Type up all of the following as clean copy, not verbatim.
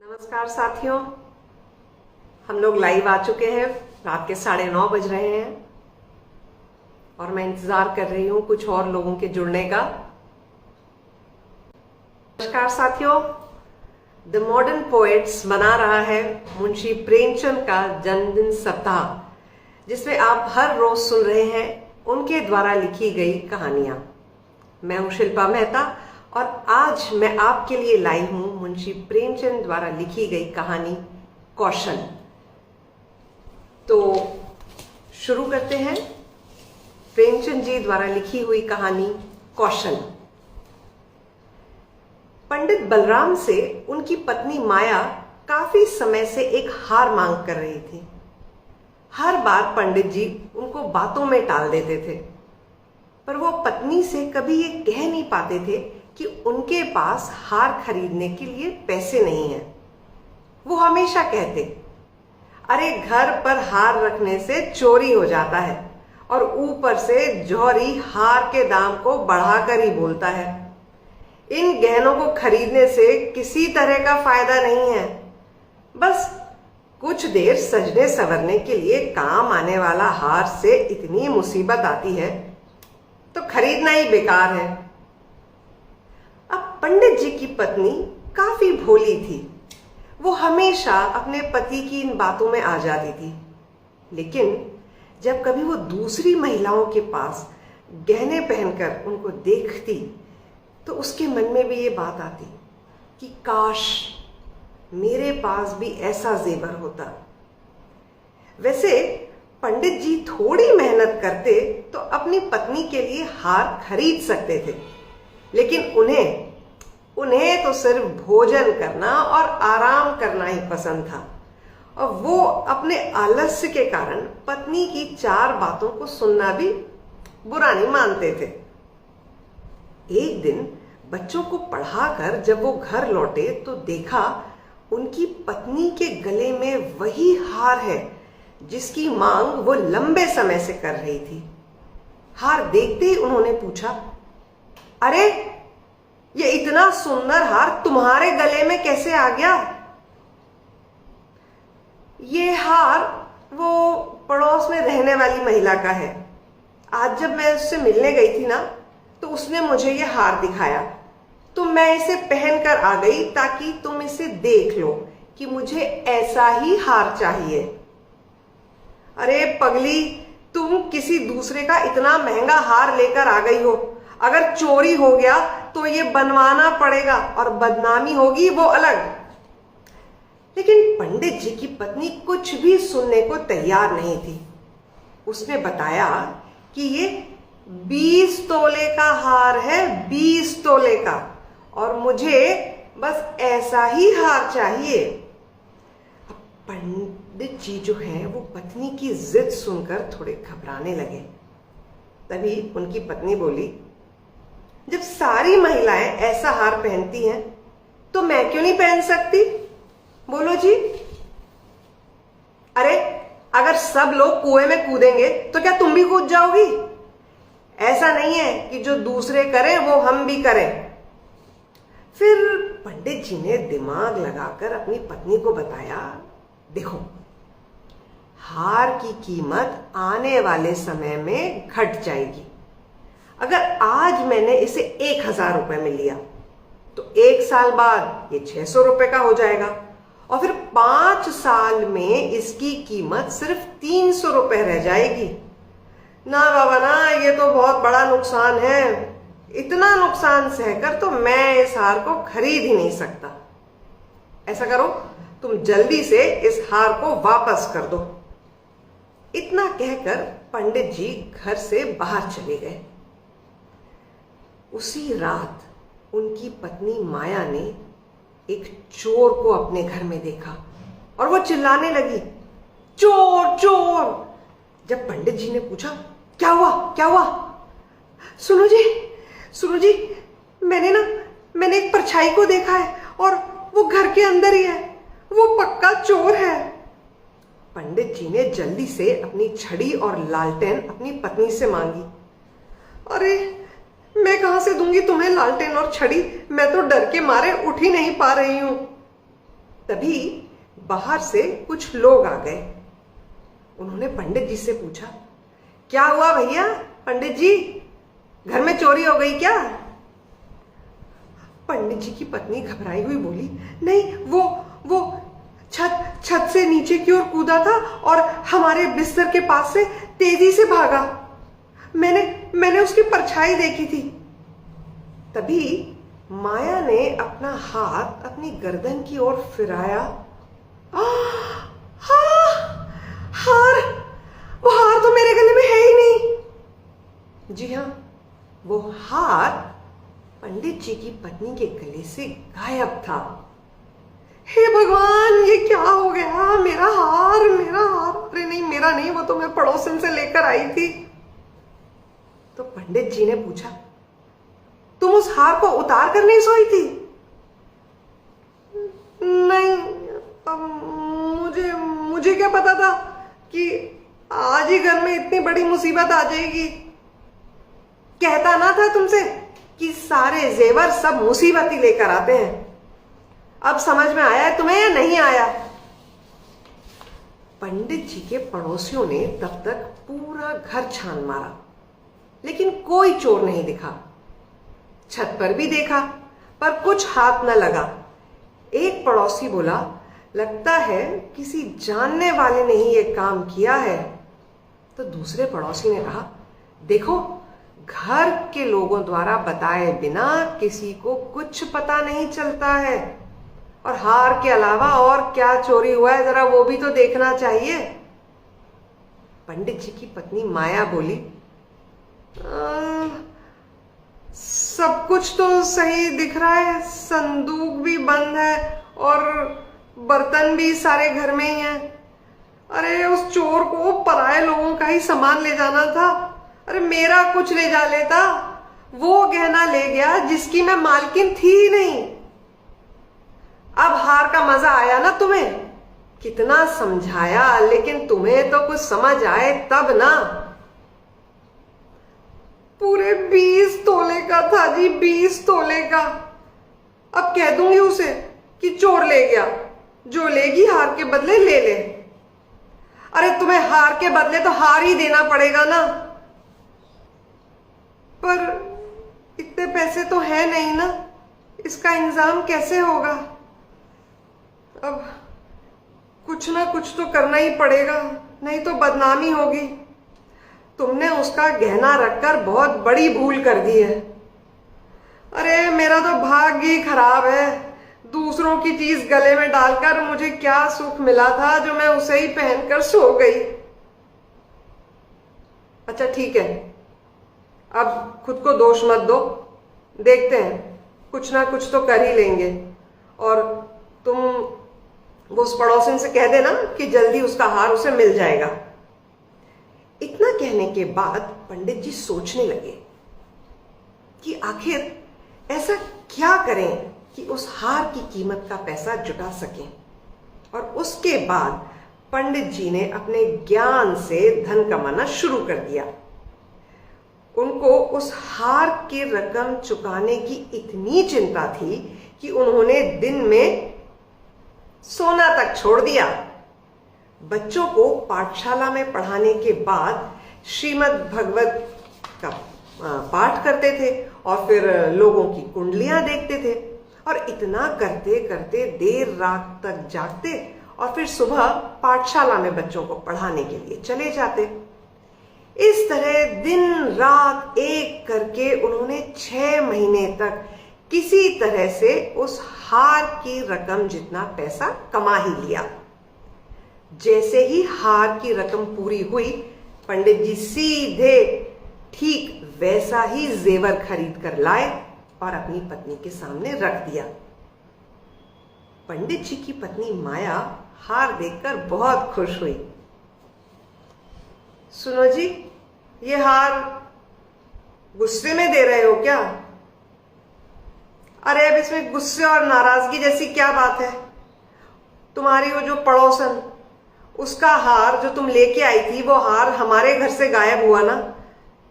नमस्कार साथियों, हम लोग लाइव आ चुके हैं। रात के 9:30 बज रहे हैं और मैं इंतजार कर रही हूं कुछ और लोगों के जुड़ने का। नमस्कार साथियों, द मॉडर्न पोएट्स मना रहा है मुंशी प्रेमचंद का जन्मदिन सप्ताह, जिसमें आप हर रोज सुन रहे हैं उनके द्वारा लिखी गई कहानियां। मैं हूं शिल्पा मेहता और आज मैं आपके लिए लाई हूं मुंशी प्रेमचंद द्वारा लिखी गई कहानी कौशल। तो शुरू करते हैं प्रेमचंद जी द्वारा लिखी हुई कहानी कौशल। पंडित बलराम से उनकी पत्नी माया काफी समय से एक हार मांग कर रही थी। हर बार पंडित जी उनको बातों में टाल देते थे, पर वो पत्नी से कभी ये कह नहीं पाते थे कि उनके पास हार खरीदने के लिए पैसे नहीं हैं। वो हमेशा कहते, अरे घर पर हार रखने से चोरी हो जाता है और ऊपर से जौहरी हार के दाम को बढ़ाकर ही बोलता है। इन गहनों को खरीदने से किसी तरह का फायदा नहीं है। बस कुछ देर सजने संवरने के लिए काम आने वाला हार से इतनी मुसीबत आती है तो खरीदना ही बेकार है। अब पंडित जी की पत्नी काफी भोली थी। वो हमेशा अपने पति की इन बातों में आ जाती थी, लेकिन जब कभी वो दूसरी महिलाओं के पास गहने पहनकर उनको देखती तो उसके मन में भी ये बात आती कि काश मेरे पास भी ऐसा जेवर होता। वैसे पंडित जी थोड़ी मेहनत करते तो अपनी पत्नी के लिए हार खरीद सकते थे, लेकिन उन्हें तो सिर्फ भोजन करना और आराम करना ही पसंद था और वो अपने आलस्य के कारण पत्नी की 4 बातों को सुनना भी बुरा नहीं मानते थे। एक दिन बच्चों को पढ़ाकर जब वो घर लौटे तो देखा उनकी पत्नी के गले में वही हार है जिसकी मांग वो लंबे समय से कर रही थी। हार देखते ही उन्होंने पूछा, अरे ये इतना सुंदर हार तुम्हारे गले में कैसे आ गया? ये हार वो पड़ोस में रहने वाली महिला का है। आज जब मैं उससे मिलने गई थी ना तो उसने मुझे ये हार दिखाया, तो मैं इसे पहनकर आ गई ताकि तुम इसे देख लो कि मुझे ऐसा ही हार चाहिए। अरे पगली, तुम किसी दूसरे का इतना महंगा हार लेकर आ गई हो। अगर चोरी हो गया तो ये बनवाना पड़ेगा और बदनामी होगी वो अलग। लेकिन पंडित जी की पत्नी कुछ भी सुनने को तैयार नहीं थी। उसने बताया कि ये 20 तोले का हार है, 20 तोले का, और मुझे बस ऐसा ही हार चाहिए। अब पंडित जी जो है वो पत्नी की जिद सुनकर थोड़े घबराने लगे। तभी उनकी पत्नी बोली, जब सारी महिलाएं ऐसा हार पहनती हैं तो मैं क्यों नहीं पहन सकती? बोलो जी। अरे अगर सब लोग कुएं में कूदेंगे तो क्या तुम भी कूद जाओगी? ऐसा नहीं है कि जो दूसरे करें वो हम भी करें। फिर पंडित जी ने दिमाग लगाकर अपनी पत्नी को बताया, देखो, हार की कीमत आने वाले समय में घट जाएगी। अगर आज मैंने इसे 1000 रुपए में लिया तो 1 साल बाद ये 600 रुपए का हो जाएगा और फिर 5 साल में इसकी कीमत सिर्फ 300 रुपए रह जाएगी। ना बाबा ना, ये तो बहुत बड़ा नुकसान है। इतना नुकसान सहकर तो मैं इस हार को खरीद ही नहीं सकता। ऐसा करो, तुम जल्दी से इस हार को वापस कर दो। इतना कहकर पंडित जी घर से बाहर चले गए। उसी रात उनकी पत्नी माया ने एक चोर को अपने घर में देखा और वो चिल्लाने लगी, चोर चोर। जब पंडित जी ने पूछा, क्या हुआ क्या हुआ? सुनो जी, मैंने एक परछाई को देखा है और वो घर के अंदर ही है। वो पक्का चोर है। पंडित जी ने जल्दी से अपनी छड़ी और लालटेन अपनी पत्नी से मांगी। अरे मैं कहां से दूंगी तुम्हें लालटेन और छड़ी? मैं तो डर के मारे उठ ही नहीं पा रही हूं। तभी बाहर से कुछ लोग आ गए। उन्होंने पंडित जी से पूछा, क्या हुआ भैया? पंडित जी, घर में चोरी हो गई क्या? पंडित जी की पत्नी घबराई हुई बोली, नहीं, वो छत से नीचे की ओर कूदा था और हमारे बिस्तर के पास से तेजी से भागा। मैंने उसकी परछाई देखी थी। तभी माया ने अपना हाथ अपनी गर्दन की ओर फिराया। हार, वो हार तो मेरे गले में है ही नहीं। जी हाँ, वो हार पंडित जी की पत्नी के गले से गायब था। हे भगवान, ये क्या हो गया? मेरा हार। अरे नहीं, मेरा नहीं, वो तो मैं पड़ोसन से लेकर आई थी। तो पंडित जी ने पूछा, तुम उस हार को उतार कर नहीं सोई थी? नहीं, मुझे क्या पता था कि आज ही घर में इतनी बड़ी मुसीबत आ जाएगी। कहता ना था तुमसे कि सारे जेवर सब मुसीबत ही लेकर आते हैं। अब समझ में आया है तुम्हें या नहीं आया? पंडित जी के पड़ोसियों ने तब तक पूरा घर छान मारा, लेकिन कोई चोर नहीं दिखा। छत पर भी देखा, पर कुछ हाथ न लगा। एक पड़ोसी बोला, लगता है किसी जानने वाले ने ही ये काम किया है। तो दूसरे पड़ोसी ने कहा, देखो, घर के लोगों द्वारा बताए बिना किसी को कुछ पता नहीं चलता है, और हार के अलावा और क्या चोरी हुआ है, जरा वो भी तो देखना चाहिए। पंडित जी की पत्नी माया बोली, सब कुछ तो सही दिख रहा है, संदूक भी बंद है और बर्तन भी सारे घर में ही हैं। अरे उस चोर को पराये लोगों का ही सामान ले जाना था। अरे मेरा कुछ ले जा लेता, वो गहना ले गया जिसकी मैं मालकिन थी ही नहीं। अब हार का मजा आया ना तुम्हें? कितना समझाया, लेकिन तुम्हें तो कुछ समझ आए तब ना। पूरे 20 तोले का था जी, 20 तोले का। अब कह दूंगी उसे कि चोर ले गया, जो लेगी हार के बदले ले ले। अरे तुम्हें हार के बदले तो हार ही देना पड़ेगा ना। पर इतने पैसे तो है नहीं ना, इसका इंतजाम कैसे होगा? अब कुछ ना कुछ तो करना ही पड़ेगा, नहीं तो बदनामी होगी। तुमने उसका गहना रखकर बहुत बड़ी भूल कर दी है। अरे मेरा तो भाग्य ही खराब है, दूसरों की चीज गले में डालकर मुझे क्या सुख मिला था जो मैं उसे ही पहनकर सो गई। अच्छा ठीक है, अब खुद को दोष मत दो, देखते हैं, कुछ ना कुछ तो कर ही लेंगे। और तुम उस पड़ोसन से कह देना कि जल्दी उसका हार उसे मिल जाएगा। इतना कहने के बाद पंडित जी सोचने लगे कि आखिर ऐसा क्या करें कि उस हार की कीमत का पैसा जुटा सकें। और उसके बाद पंडित जी ने अपने ज्ञान से धन कमाना शुरू कर दिया। उनको उस हार की रकम चुकाने की इतनी चिंता थी कि उन्होंने दिन में सोना तक छोड़ दिया। बच्चों को पाठशाला में पढ़ाने के बाद श्रीमद् भगवत का पाठ करते थे और फिर लोगों की कुंडलियां देखते थे, और इतना करते करते देर रात तक जागते और फिर सुबह पाठशाला में बच्चों को पढ़ाने के लिए चले जाते। इस तरह दिन रात एक करके उन्होंने 6 महीने तक किसी तरह से उस हार की रकम जितना पैसा कमा ही लिया। जैसे ही हार की रकम पूरी हुई, पंडित जी सीधे ठीक वैसा ही जेवर खरीद कर लाए और अपनी पत्नी के सामने रख दिया। पंडित जी की पत्नी माया हार देखकर बहुत खुश हुई। सुनो जी, ये हार गुस्से में दे रहे हो क्या? अरे अब इसमें गुस्से और नाराजगी जैसी क्या बात है? तुम्हारी वो जो पड़ोसन, उसका हार जो तुम लेके आई थी, वो हार हमारे घर से गायब हुआ ना,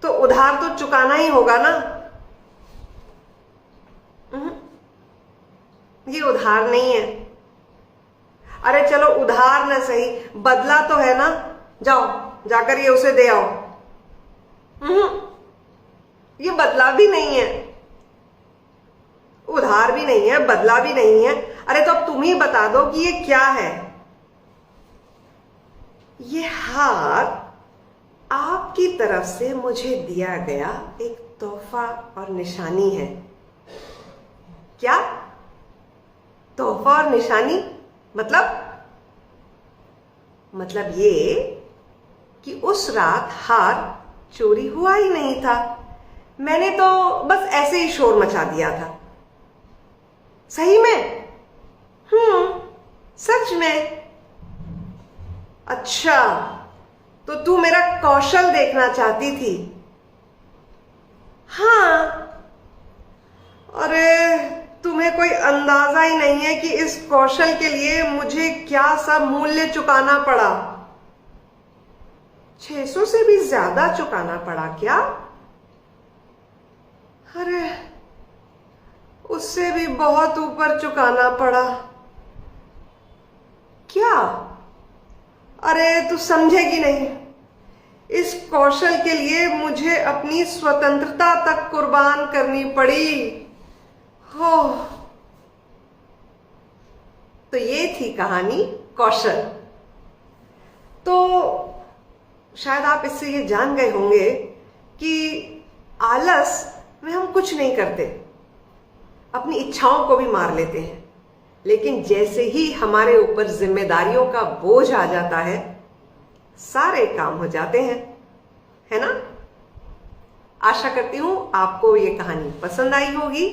तो उधार तो चुकाना ही होगा ना। ये उधार नहीं है, अरे चलो उधार न सही, बदला तो है ना, जाओ जाकर ये उसे दे आओ। ये बदला भी नहीं है, उधार भी नहीं है, बदला भी नहीं है। अरे तो अब तुम ही बता दो कि ये क्या है। ये हार आपकी तरफ से मुझे दिया गया एक तोहफा और निशानी है। क्या तोहफा और निशानी? मतलब ये कि उस रात हार चोरी हुआ ही नहीं था, मैंने तो बस ऐसे ही शोर मचा दिया था। सही में? सच में? अच्छा, तो तू मेरा कौशल देखना चाहती थी? हाँ। अरे तुम्हें कोई अंदाजा ही नहीं है कि इस कौशल के लिए मुझे क्या सब मूल्य चुकाना पड़ा। 600 से भी ज्यादा चुकाना पड़ा क्या? अरे उससे भी बहुत ऊपर चुकाना पड़ा। क्या? अरे तू समझेगी नहीं, इस कौशल के लिए मुझे अपनी स्वतंत्रता तक कुर्बान करनी पड़ी। हो, तो ये थी कहानी कौशल। तो शायद आप इससे ये जान गए होंगे कि आलस में हम कुछ नहीं करते, अपनी इच्छाओं को भी मार लेते हैं, लेकिन जैसे ही हमारे ऊपर जिम्मेदारियों का बोझ आ जाता है, सारे काम हो जाते हैं, है ना? आशा करती हूं आपको ये कहानी पसंद आई होगी।